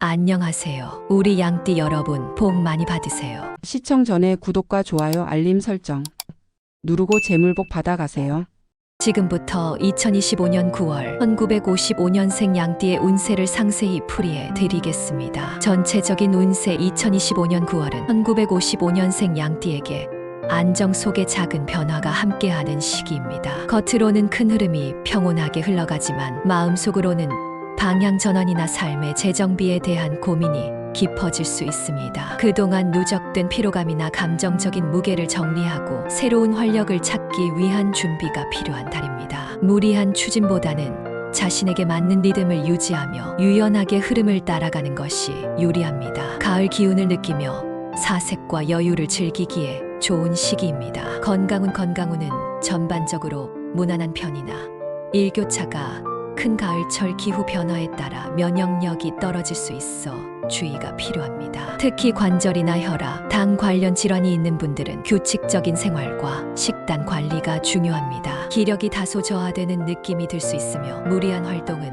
안녕하세요. 우리 양띠 여러분, 복 많이 받으세요. 시청 전에 구독과 좋아요, 알림 설정 누르고 재물복 받아가세요. 지금부터 2025년 9월 1955년생 양띠의 운세를 상세히 풀이해 드리겠습니다. 전체적인 운세 2025년 9월은 1955년생 양띠에게 안정 속에 작은 변화가 함께하는 시기입니다. 겉으로는 큰 흐름이 평온하게 흘러가지만 마음속으로는 방향 전환이나 삶의 재정비에 대한 고민이 깊어질 수 있습니다. 그동안 누적된 피로감이나 감정적인 무게를 정리하고 새로운 활력을 찾기 위한 준비가 필요한 달입니다. 무리한 추진보다는 자신에게 맞는 리듬을 유지하며 유연하게 흐름을 따라가는 것이 유리합니다. 가을 기운을 느끼며 사색과 여유를 즐기기에 좋은 시기입니다. 건강운은 전반적으로 무난한 편이나 일교차가 큰 가을철 기후 변화에 따라 면역력이 떨어질 수 있어 주의가 필요합니다. 특히 관절이나 혈압, 당 관련 질환이 있는 분들은 규칙적인 생활과 식단 관리가 중요합니다. 기력이 다소 저하되는 느낌이 들 수 있으며 무리한 활동은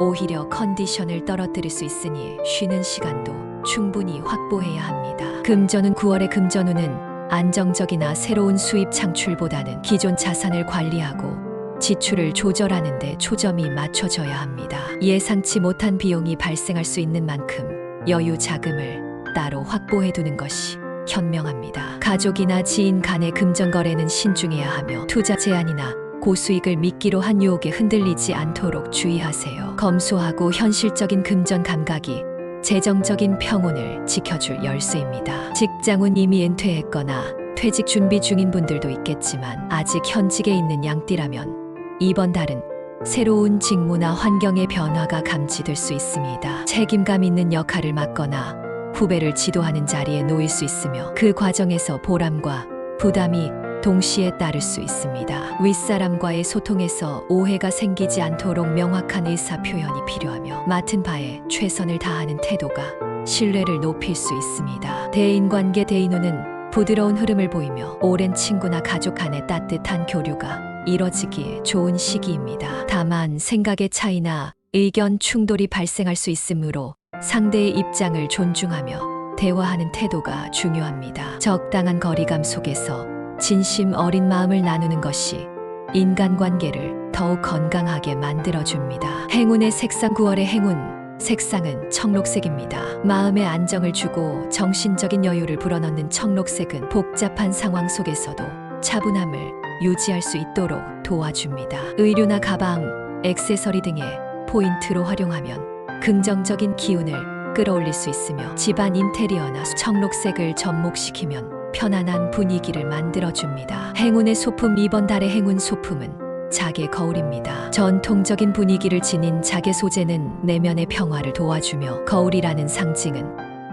오히려 컨디션을 떨어뜨릴 수 있으니 쉬는 시간도 충분히 확보해야 합니다. 금전운 9월의 금전운은 안정적이나 새로운 수입 창출보다는 기존 자산을 관리하고 지출을 조절하는 데 초점이 맞춰져야 합니다. 예상치 못한 비용이 발생할 수 있는 만큼 여유 자금을 따로 확보해 두는 것이 현명합니다. 가족이나 지인 간의 금전 거래는 신중해야 하며 투자 제한이나 고수익을 미끼로 한 유혹에 흔들리지 않도록 주의하세요. 검소하고 현실적인 금전 감각이 재정적인 평온을 지켜줄 열쇠입니다. 직장은 이미 은퇴했거나 퇴직 준비 중인 분들도 있겠지만 아직 현직에 있는 양띠라면 이번 달은 새로운 직무나 환경의 변화가 감지될 수 있습니다. 책임감 있는 역할을 맡거나 후배를 지도하는 자리에 놓일 수 있으며 그 과정에서 보람과 부담이 동시에 따를 수 있습니다. 윗사람과의 소통에서 오해가 생기지 않도록 명확한 의사 표현이 필요하며 맡은 바에 최선을 다하는 태도가 신뢰를 높일 수 있습니다. 대인관계 대인운은 부드러운 흐름을 보이며 오랜 친구나 가족 간의 따뜻한 교류가 이뤄지기에 좋은 시기입니다. 다만 생각의 차이나 의견 충돌이 발생할 수 있으므로 상대의 입장을 존중하며 대화하는 태도가 중요합니다. 적당한 거리감 속에서 진심 어린 마음을 나누는 것이 인간관계를 더욱 건강하게 만들어줍니다. 행운의 색상 9월의 행운 색상은 청록색입니다. 마음에 안정을 주고 정신적인 여유를 불어넣는 청록색은 복잡한 상황 속에서도 차분함을 유지할 수 있도록 도와줍니다. 의류나 가방, 액세서리 등의 포인트로 활용하면 긍정적인 기운을 끌어올릴 수 있으며 집안 인테리어나 청록색을 접목시키면 편안한 분위기를 만들어줍니다. 행운의 소품 이번 달의 행운 소품은 자개 거울입니다. 전통적인 분위기를 지닌 자개 소재는 내면의 평화를 도와주며 거울이라는 상징은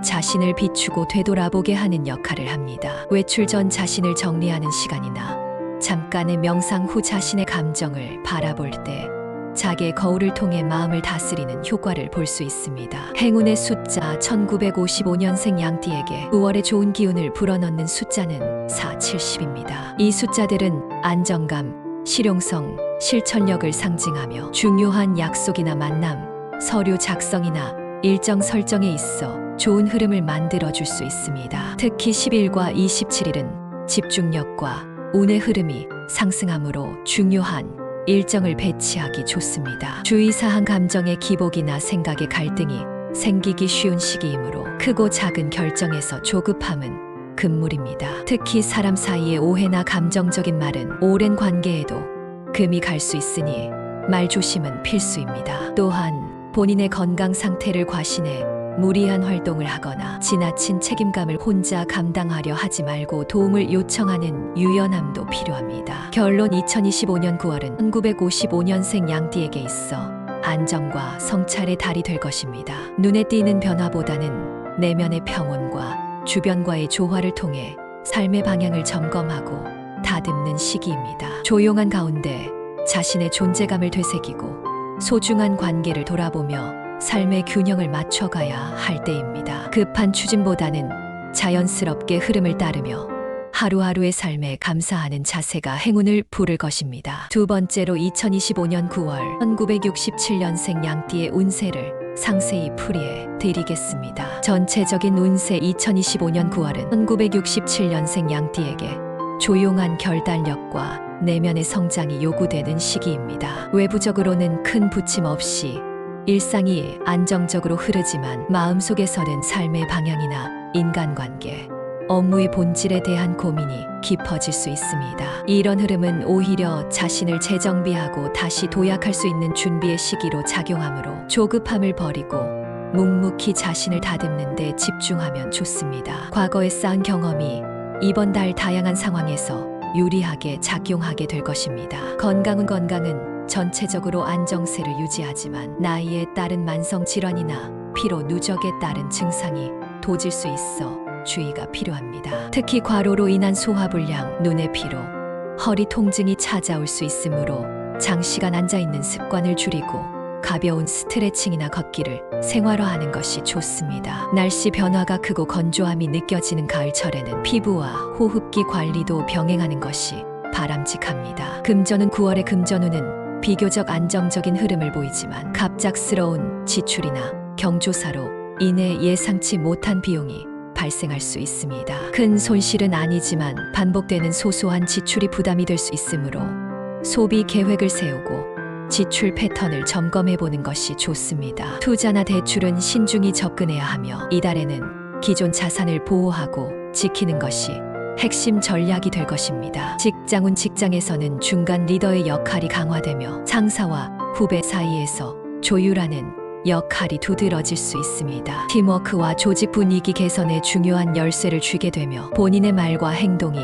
자신을 비추고 되돌아보게 하는 역할을 합니다. 외출 전 자신을 정리하는 시간이나 잠깐의 명상 후 자신의 감정을 바라볼 때 자개 거울을 통해 마음을 다스리는 효과를 볼 수 있습니다. 행운의 숫자 1955년생 양띠에게 9월의 좋은 기운을 불어넣는 숫자는 4, 70입니다. 이 숫자들은 안정감, 실용성, 실천력을 상징하며 중요한 약속이나 만남, 서류 작성이나 일정 설정에 있어 좋은 흐름을 만들어줄 수 있습니다. 특히 10일과 27일은 집중력과 운의 흐름이 상승하므로 중요한 일정을 배치하기 좋습니다. 주의사항 감정의 기복이나 생각의 갈등이 생기기 쉬운 시기이므로 크고 작은 결정에서 조급함은 금물입니다. 특히 사람 사이의 오해나 감정적인 말은 오랜 관계에도 금이 갈 수 있으니 말 조심은 필수입니다. 또한 본인의 건강 상태를 과신해 무리한 활동을 하거나 지나친 책임감을 혼자 감당하려 하지 말고 도움을 요청하는 유연함도 필요합니다. 결론 2025년 9월은 1955년생 양띠에게 있어 안정과 성찰의 달이 될 것입니다. 눈에 띄는 변화보다는 내면의 평온과 주변과의 조화를 통해 삶의 방향을 점검하고 다듬는 시기입니다. 조용한 가운데 자신의 존재감을 되새기고 소중한 관계를 돌아보며 삶의 균형을 맞춰가야 할 때입니다. 급한 추진보다는 자연스럽게 흐름을 따르며 하루하루의 삶에 감사하는 자세가 행운을 부를 것입니다. 두 번째로 2025년 9월 1967년생 양띠의 운세를 상세히 풀이해 드리겠습니다. 전체적인 운세 2025년 9월은 1967년생 양띠에게 조용한 결단력과 내면의 성장이 요구되는 시기입니다. 외부적으로는 큰 부침 없이 일상이 안정적으로 흐르지만 마음속에서는 삶의 방향이나 인간관계, 업무의 본질에 대한 고민이 깊어질 수 있습니다. 이런 흐름은 오히려 자신을 재정비하고 다시 도약할 수 있는 준비의 시기로 작용하므로 조급함을 버리고 묵묵히 자신을 다듬는 데 집중하면 좋습니다. 과거에 쌓은 경험이 이번 달 다양한 상황에서 유리하게 작용하게 될 것입니다. 건강은 전체적으로 안정세를 유지하지만 나이에 따른 만성 질환이나 피로 누적에 따른 증상이 도질 수 있어 주의가 필요합니다. 특히 과로로 인한 소화불량, 눈의 피로, 허리 통증이 찾아올 수 있으므로 장시간 앉아있는 습관을 줄이고 가벼운 스트레칭이나 걷기를 생활화하는 것이 좋습니다. 날씨 변화가 크고 건조함이 느껴지는 가을철에는 피부와 호흡기 관리도 병행하는 것이 바람직합니다. 금전운 9월의 금전운은 비교적 안정적인 흐름을 보이지만 갑작스러운 지출이나 경조사로 인해 예상치 못한 비용이 발생할 수 있습니다. 큰 손실은 아니지만 반복되는 소소한 지출이 부담이 될 수 있으므로 소비 계획을 세우고 지출 패턴을 점검해 보는 것이 좋습니다. 투자나 대출은 신중히 접근해야 하며 이달에는 기존 자산을 보호하고 지키는 것이 핵심 전략이 될 것입니다. 직장에서는 중간 리더의 역할이 강화되며 상사와 후배 사이에서 조율하는 역할이 두드러질 수 있습니다. 팀워크와 조직 분위기 개선에 중요한 열쇠를 쥐게 되며 본인의 말과 행동이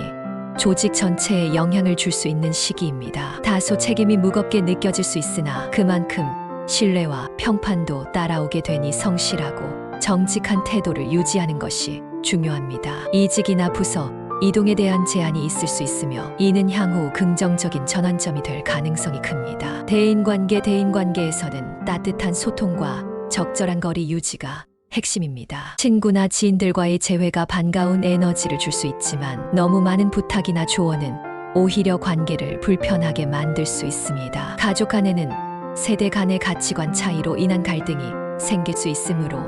조직 전체에 영향을 줄 수 있는 시기입니다. 다소 책임이 무겁게 느껴질 수 있으나 그만큼 신뢰와 평판도 따라오게 되니 성실하고 정직한 태도를 유지하는 것이 중요합니다. 이직이나 부서, 이동에 대한 제한이 있을 수 있으며 이는 향후 긍정적인 전환점이 될 가능성이 큽니다. 대인관계에서는 따뜻한 소통과 적절한 거리 유지가 핵심입니다. 친구나 지인들과의 재회가 반가운 에너지를 줄 수 있지만 너무 많은 부탁이나 조언은 오히려 관계를 불편하게 만들 수 있습니다. 가족 간에는 세대 간의 가치관 차이로 인한 갈등이 생길 수 있으므로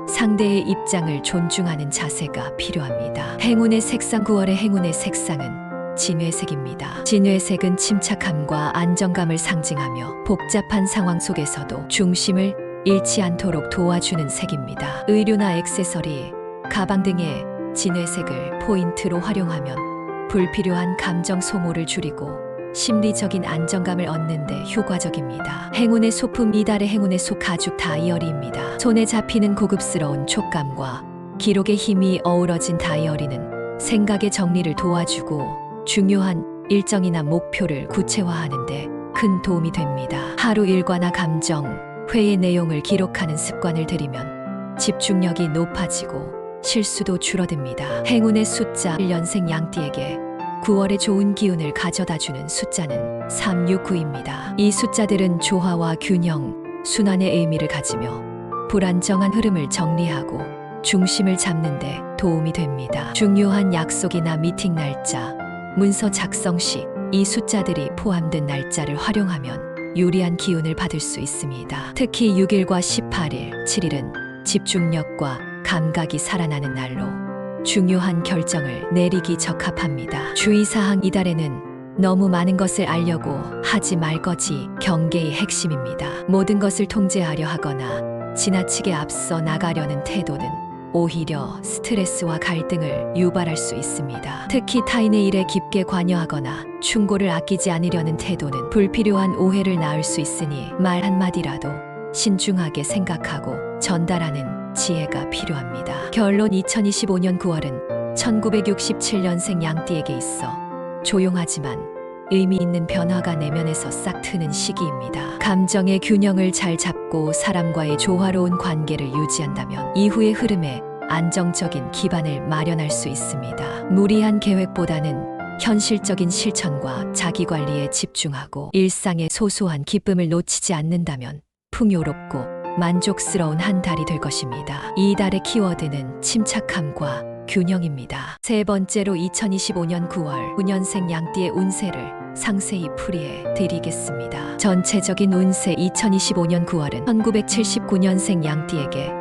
상대의 입장을 존중하는 자세가 필요합니다. 행운의 색상 9월의 행운의 색상은 진회색입니다. 진회색은 침착함과 안정감을 상징하며 복잡한 상황 속에서도 중심을 잃지 않도록 도와주는 색입니다. 의류나 액세서리, 가방 등의 진회색을 포인트로 활용하면 불필요한 감정 소모를 줄이고 심리적인 안정감을 얻는 데 효과적입니다. 행운의 소품 이달의 행운의 소 가죽 다이어리입니다. 손에 잡히는 고급스러운 촉감과 기록의 힘이 어우러진 다이어리는 생각의 정리를 도와주고 중요한 일정이나 목표를 구체화하는 데 큰 도움이 됩니다. 하루 일과나 감정, 회의 내용을 기록하는 습관을 들이면 집중력이 높아지고 실수도 줄어듭니다. 행운의 숫자 1년생 양띠에게 9월의 좋은 기운을 가져다주는 숫자는 369입니다. 이 숫자들은 조화와 균형, 순환의 의미를 가지며 불안정한 흐름을 정리하고 중심을 잡는 데 도움이 됩니다. 중요한 약속이나 미팅 날짜, 문서 작성 시 이 숫자들이 포함된 날짜를 활용하면 유리한 기운을 받을 수 있습니다. 특히 6일과 18일, 7일은 집중력과 감각이 살아나는 날로 중요한 결정을 내리기 적합합니다. 주의사항 이달에는 너무 많은 것을 알려고 하지 말 것이 경계의 핵심입니다. 모든 것을 통제하려 하거나 지나치게 앞서 나가려는 태도는 오히려 스트레스와 갈등을 유발할 수 있습니다. 특히 타인의 일에 깊게 관여하거나 충고를 아끼지 않으려는 태도는 불필요한 오해를 낳을 수 있으니 말 한마디라도 신중하게 생각하고 전달하는 지혜가 필요합니다. 결론 2025년 9월은 1967년생 양띠에게 있어 조용하지만 의미 있는 변화가 내면에서 싹 트는 시기입니다. 감정의 균형을 잘 잡고 사람과의 조화로운 관계를 유지한다면 이후의 흐름에 안정적인 기반을 마련할 수 있습니다. 무리한 계획보다는 현실적인 실천과 자기관리에 집중하고 일상의 소소한 기쁨을 놓치지 않는다면 풍요롭고 만족스러운 한 달이 될 것입니다. 이 달의 키워드는 침착함과 균형입니다. 세 번째로 2025년 9월 9년생 양띠의 운세를 상세히 풀이해 드리겠습니다. 전체적인 운세 2025년 9월은 1979년생 양띠에게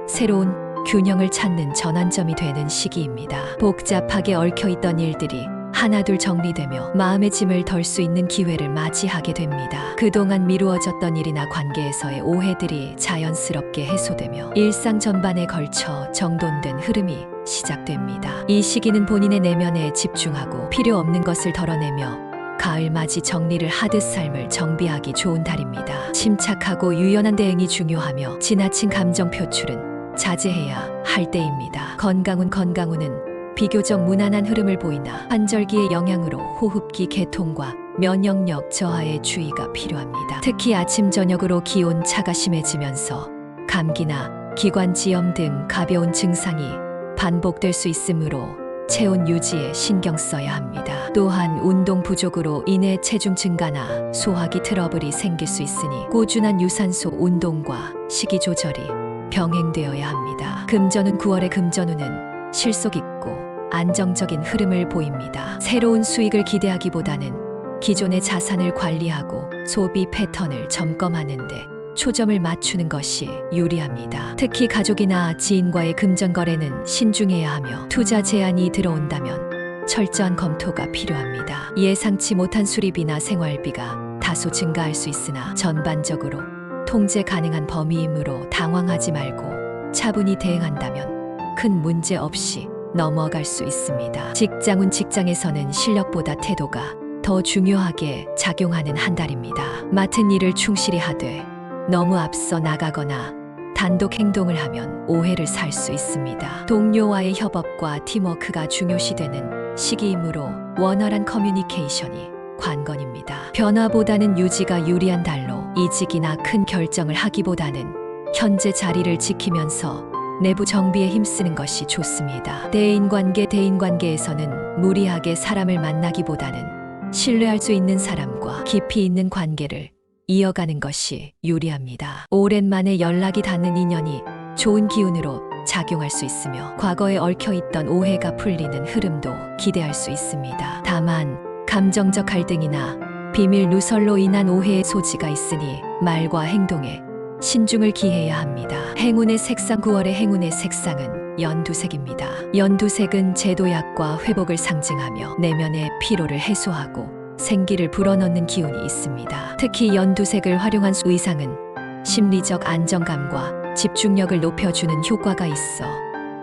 새로운 균형을 찾는 전환점이 되는 시기입니다. 복잡하게 얽혀있던 일들이 하나둘 정리되며 마음의 짐을 덜 수 있는 기회를 맞이하게 됩니다. 그동안 미루어졌던 일이나 관계에서의 오해들이 자연스럽게 해소되며 일상 전반에 걸쳐 정돈된 흐름이 시작됩니다. 이 시기는 본인의 내면에 집중하고 필요 없는 것을 덜어내며 가을맞이 정리를 하듯 삶을 정비하기 좋은 달입니다. 침착하고 유연한 대응이 중요하며 지나친 감정 표출은 자제해야 할 때입니다. 건강운은 비교적 무난한 흐름을 보이나 환절기의 영향으로 호흡기 개통과 면역력 저하에 주의가 필요합니다. 특히 아침 저녁으로 기온 차가 심해지면서 감기나 기관지염 등 가벼운 증상이 반복될 수 있으므로 체온 유지에 신경 써야 합니다. 또한 운동 부족으로 인해 체중 증가나 소화기 트러블이 생길 수 있으니 꾸준한 유산소 운동과 식이 조절이 병행되어야 합니다. 금전운 9월의 금전운은 실속 있고 안정적인 흐름을 보입니다. 새로운 수익을 기대하기보다는 기존의 자산을 관리하고 소비 패턴을 점검하는 데 초점을 맞추는 것이 유리합니다. 특히 가족이나 지인과의 금전 거래는 신중해야 하며 투자 제안이 들어온다면 철저한 검토가 필요합니다. 예상치 못한 수리비나 생활비가 다소 증가할 수 있으나 전반적으로 통제 가능한 범위이므로 당황하지 말고 차분히 대응한다면 큰 문제 없이 넘어갈 수 있습니다. 직장에서는 실력보다 태도가 더 중요하게 작용하는 한 달입니다. 맡은 일을 충실히 하되 너무 앞서 나가거나 단독 행동을 하면 오해를 살 수 있습니다. 동료와의 협업과 팀워크가 중요시되는 시기이므로 원활한 커뮤니케이션이 관건입니다. 변화보다는 유지가 유리한 달로 이직이나 큰 결정을 하기보다는 현재 자리를 지키면서 내부 정비에 힘쓰는 것이 좋습니다. 대인관계에서는 무리하게 사람을 만나기보다는 신뢰할 수 있는 사람과 깊이 있는 관계를 이어가는 것이 유리합니다. 오랜만에 연락이 닿는 인연이 좋은 기운으로 작용할 수 있으며 과거에 얽혀있던 오해가 풀리는 흐름도 기대할 수 있습니다. 다만 감정적 갈등이나 비밀 누설로 인한 오해의 소지가 있으니 말과 행동에 신중을 기해야 합니다. 행운의 색상 9월의 행운의 색상은 연두색입니다. 연두색은 제도약과 회복을 상징하며 내면의 피로를 해소하고 생기를 불어넣는 기운이 있습니다. 특히 연두색을 활용한 의상은 심리적 안정감과 집중력을 높여주는 효과가 있어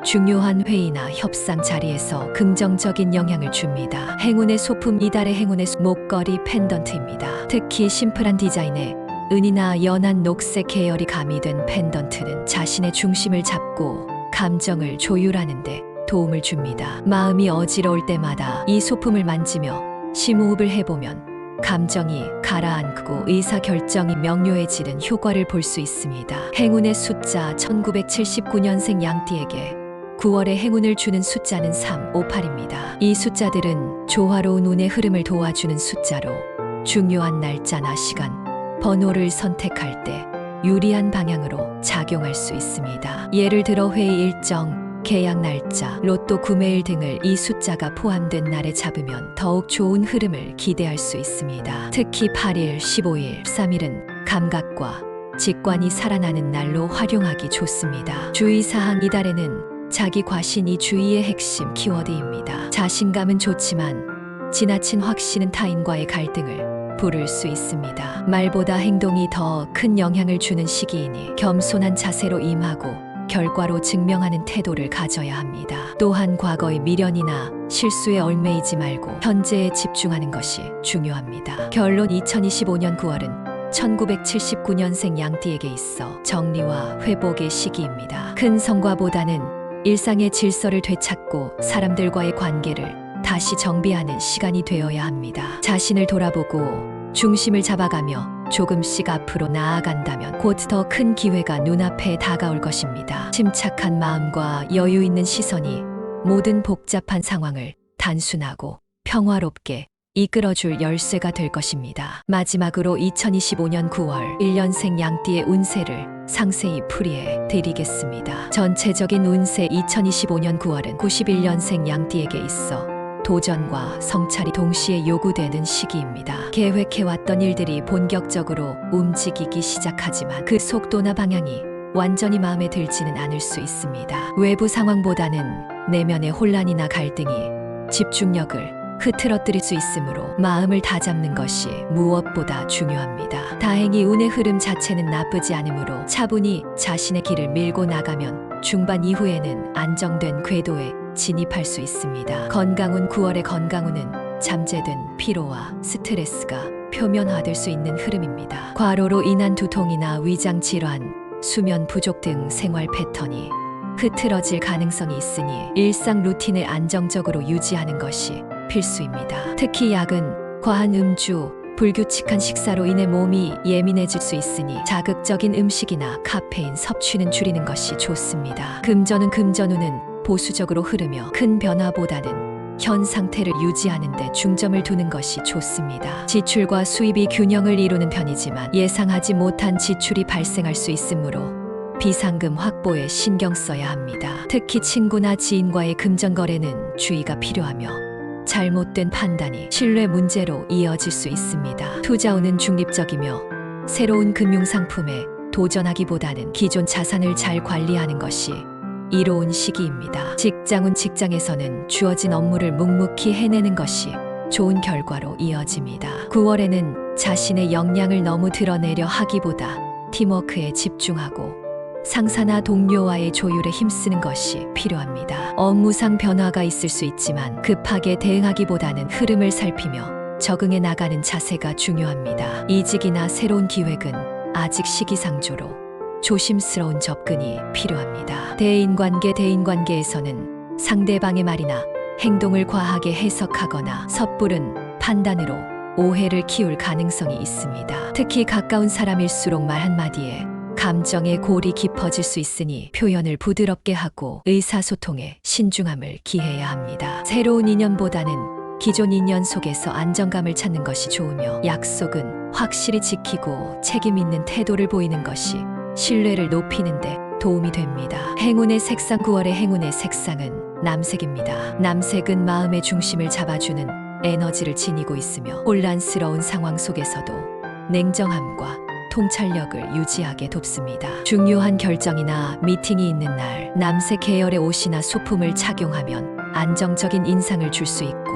중요한 회의나 협상 자리에서 긍정적인 영향을 줍니다. 행운의 소품 이달의 행운의 목걸이 펜던트입니다. 특히 심플한 디자인의 은이나 연한 녹색 계열이 가미된 펜던트는 자신의 중심을 잡고 감정을 조율하는 데 도움을 줍니다. 마음이 어지러울 때마다 이 소품을 만지며 심호흡을 해보면 감정이 가라앉고 의사결정이 명료해지는 효과를 볼 수 있습니다. 행운의 숫자 1979년생 양띠에게 9월에 행운을 주는 숫자는 3, 5, 8입니다. 이 숫자들은 조화로운 운의 흐름을 도와주는 숫자로 중요한 날짜나 시간, 번호를 선택할 때 유리한 방향으로 작용할 수 있습니다. 예를 들어 회의 일정, 계약 날짜, 로또 구매일 등을 이 숫자가 포함된 날에 잡으면 더욱 좋은 흐름을 기대할 수 있습니다. 특히 8일, 15일, 13일은 감각과 직관이 살아나는 날로 활용하기 좋습니다. 주의사항 이달에는 자기 과신이 주의의 핵심 키워드입니다. 자신감은 좋지만 지나친 확신은 타인과의 갈등을 부를 수 있습니다. 말보다 행동이 더 큰 영향을 주는 시기이니 겸손한 자세로 임하고 결과로 증명하는 태도를 가져야 합니다. 또한 과거의 미련이나 실수에 얽매이지 말고 현재에 집중하는 것이 중요합니다. 결론 2025년 9월은 1979년생 양띠에게 있어 정리와 회복의 시기입니다. 큰 성과보다는 일상의 질서를 되찾고 사람들과의 관계를 다시 정비하는 시간이 되어야 합니다. 자신을 돌아보고 중심을 잡아가며 조금씩 앞으로 나아간다면 곧 더 큰 기회가 눈앞에 다가올 것입니다. 침착한 마음과 여유 있는 시선이 모든 복잡한 상황을 단순하고 평화롭게 이끌어줄 열쇠가 될 것입니다. 마지막으로 2025년 9월 1년생 양띠의 운세를 상세히 풀이해 드리겠습니다. 전체적인 운세 2025년 9월은 91년생 양띠에게 있어 도전과 성찰이 동시에 요구되는 시기입니다. 계획해왔던 일들이 본격적으로 움직이기 시작하지만 그 속도나 방향이 완전히 마음에 들지는 않을 수 있습니다. 외부 상황보다는 내면의 혼란이나 갈등이 집중력을 흐트러뜨릴 수 있으므로 마음을 다잡는 것이 무엇보다 중요합니다. 다행히 운의 흐름 자체는 나쁘지 않으므로 차분히 자신의 길을 밀고 나가면 중반 이후에는 안정된 궤도에 진입할 수 있습니다. 건강운 9월의 건강운은 잠재된 피로와 스트레스가 표면화될 수 있는 흐름입니다. 과로로 인한 두통이나 위장 질환, 수면 부족 등 생활 패턴이 흐트러질 가능성이 있으니 일상 루틴을 안정적으로 유지하는 것이 필수입니다. 특히 약은 과한 음주, 불규칙한 식사로 인해 몸이 예민해질 수 있으니 자극적인 음식이나 카페인 섭취는 줄이는 것이 좋습니다. 금전운은 보수적으로 흐르며 큰 변화보다는 현 상태를 유지하는 데 중점을 두는 것이 좋습니다. 지출과 수입이 균형을 이루는 편이지만 예상하지 못한 지출이 발생할 수 있으므로 비상금 확보에 신경 써야 합니다. 특히 친구나 지인과의 금전거래는 주의가 필요하며 잘못된 판단이 신뢰 문제로 이어질 수 있습니다. 투자운은 중립적이며 새로운 금융상품에 도전하기보다는 기존 자산을 잘 관리하는 것이 이로운 시기입니다. 직장에서는 주어진 업무를 묵묵히 해내는 것이 좋은 결과로 이어집니다. 9월에는 자신의 역량을 너무 드러내려 하기보다 팀워크에 집중하고 상사나 동료와의 조율에 힘쓰는 것이 필요합니다. 업무상 변화가 있을 수 있지만 급하게 대응하기보다는 흐름을 살피며 적응해 나가는 자세가 중요합니다. 이직이나 새로운 기획은 아직 시기상조로 조심스러운 접근이 필요합니다. 대인관계에서는 상대방의 말이나 행동을 과하게 해석하거나 섣부른 판단으로 오해를 키울 가능성이 있습니다. 특히 가까운 사람일수록 말 한마디에 감정의 골이 깊어질 수 있으니 표현을 부드럽게 하고 의사소통에 신중함을 기해야 합니다. 새로운 인연보다는 기존 인연 속에서 안정감을 찾는 것이 좋으며 약속은 확실히 지키고 책임 있는 태도를 보이는 것이 신뢰를 높이는 데 도움이 됩니다. 행운의 색상 9월의 행운의 색상은 남색입니다. 남색은 마음의 중심을 잡아주는 에너지를 지니고 있으며 혼란스러운 상황 속에서도 냉정함과 통찰력을 유지하게 돕습니다. 중요한 결정이나 미팅이 있는 날 남색 계열의 옷이나 소품을 착용하면 안정적인 인상을 줄 수 있고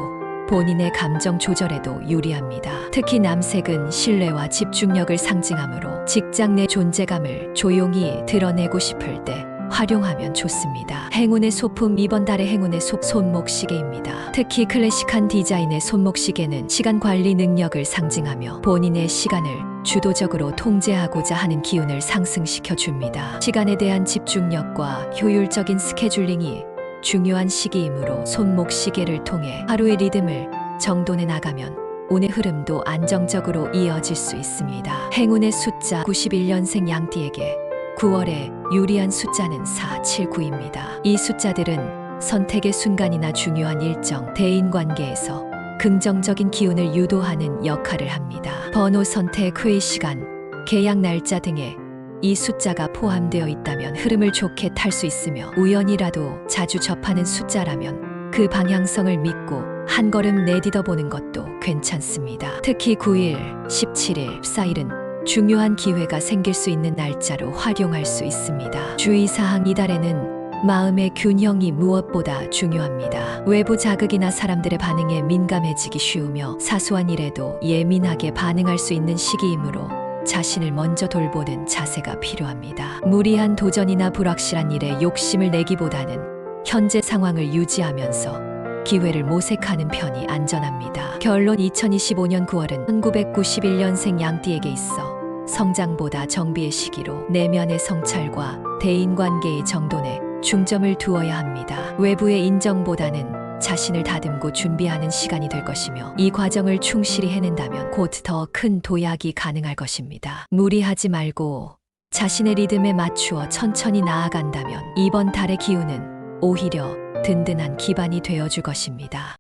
본인의 감정 조절에도 유리합니다. 특히 남색은 신뢰와 집중력을 상징하므로 직장 내 존재감을 조용히 드러내고 싶을 때 활용하면 좋습니다. 행운의 소품 이번 달의 행운의 손목시계입니다. 특히 클래식한 디자인의 손목시계는 시간 관리 능력을 상징하며 본인의 시간을 주도적으로 통제하고자 하는 기운을 상승시켜 줍니다. 시간에 대한 집중력과 효율적인 스케줄링이 중요한 시기이므로 손목시계를 통해 하루의 리듬을 정돈해 나가면 운의 흐름도 안정적으로 이어질 수 있습니다. 행운의 숫자 91년생 양띠에게 9월에 유리한 숫자는 4, 7, 9입니다. 이 숫자들은 선택의 순간이나 중요한 일정, 대인관계에서 긍정적인 기운을 유도하는 역할을 합니다. 번호 선택, 회의 시간, 계약 날짜 등에 이 숫자가 포함되어 있다면 흐름을 좋게 탈 수 있으며 우연이라도 자주 접하는 숫자라면 그 방향성을 믿고 한 걸음 내딛어 보는 것도 괜찮습니다. 특히 9일, 17일, 14일은 중요한 기회가 생길 수 있는 날짜로 활용할 수 있습니다. 주의사항 이달에는 마음의 균형이 무엇보다 중요합니다. 외부 자극이나 사람들의 반응에 민감해지기 쉬우며 사소한 일에도 예민하게 반응할 수 있는 시기이므로 자신을 먼저 돌보는 자세가 필요합니다. 무리한 도전이나 불확실한 일에 욕심을 내기보다는 현재 상황을 유지하면서 기회를 모색하는 편이 안전합니다. 결론 2025년 9월은 1991년생 양띠에게 있어 성장보다 정비의 시기로 내면의 성찰과 대인관계의 정돈에 중점을 두어야 합니다. 외부의 인정보다는 자신을 다듬고 준비하는 시간이 될 것이며 이 과정을 충실히 해낸다면 곧 더 큰 도약이 가능할 것입니다. 무리하지 말고 자신의 리듬에 맞추어 천천히 나아간다면 이번 달의 기운은 오히려 든든한 기반이 되어줄 것입니다.